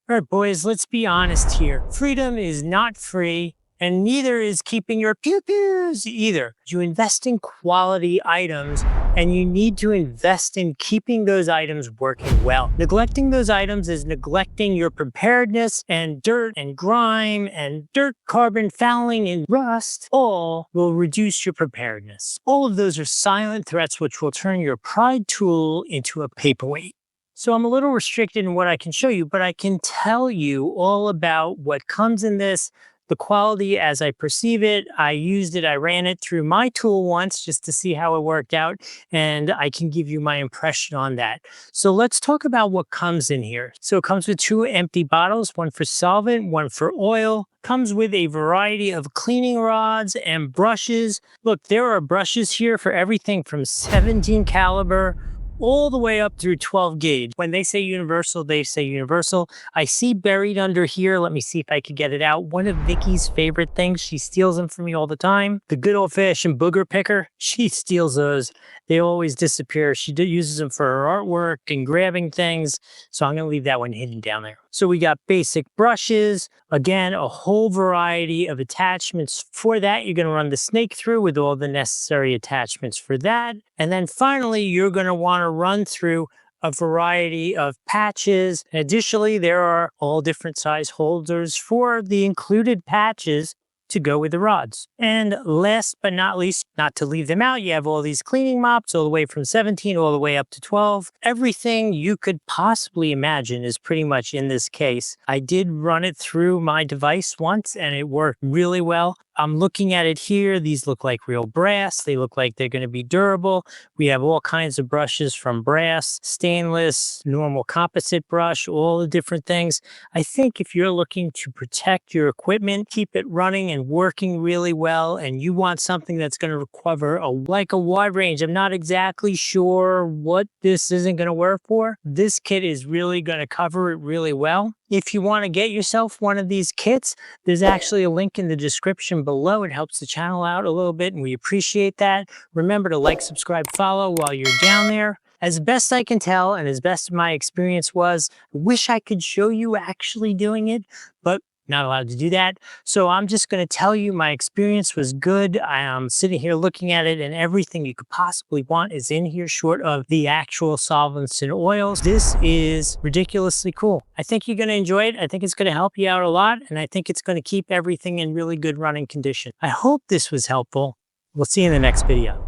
All right, boys, let's be honest here. Freedom is not free, and neither is keeping your pew-pews either. You invest in quality items, and you need to invest in keeping those items working well. Neglecting those items is neglecting your preparedness, and dirt and grime and dirt, carbon, fouling, and rust all will reduce your preparedness. All of those are silent threats which will turn your pride tool into a paperweight. So I'm a little restricted in what I can show you, but I can tell you all about what comes in this, the quality as I perceive it. I used it, I ran it through my tool once just to see how it worked out, and I can give you my impression on that. So let's talk about what comes in here. So it comes with 2 empty bottles, one for solvent, one for oil. Comes with a variety of cleaning rods and brushes. Look, there are brushes here for everything from 17 caliber all the way up through 12 gauge. When they say universal, they say universal. I see buried under here, let me see if I could get it out, one of Vicky's favorite things. She steals them from me all the time. The good old-fashioned booger picker. She steals those. They always disappear. She uses them for her artwork and grabbing things. So I'm going to leave that one hidden down there. So we got basic brushes. Again, a whole variety of attachments for that. You're going to run the snake through with all the necessary attachments for that. And then finally, you're going to want to run through a variety of patches. Additionally, there are all different size holders for the included patches to go with the rods. And last but not least, not to leave them out, you have all these cleaning mops all the way from 17 all the way up to 12. Everything you could possibly imagine is pretty much in this case. I did run it through my device once and it worked really well. I'm looking at it here. These look like real brass. They look like they're going to be durable. We have all kinds of brushes from brass, stainless, normal composite brush, all the different things. I think if you're looking to protect your equipment, keep it running and working really well, and you want something that's going to cover a wide range. I'm not exactly sure what this isn't going to work for. This kit is really going to cover it really well. If you want to get yourself one of these kits, there's actually a link in the description below. It helps the channel out a little bit, and we appreciate that. Remember to like, subscribe, follow while you're down there. As best I can tell, and as best my experience was, I wish I could show you actually doing it, but not allowed to do that. So I'm just going to tell you my experience was good. I am sitting here looking at it and everything you could possibly want is in here short of the actual solvents and oils. This is ridiculously cool. I think you're going to enjoy it. I think it's going to help you out a lot. And I think it's going to keep everything in really good running condition. I hope this was helpful. We'll see you in the next video.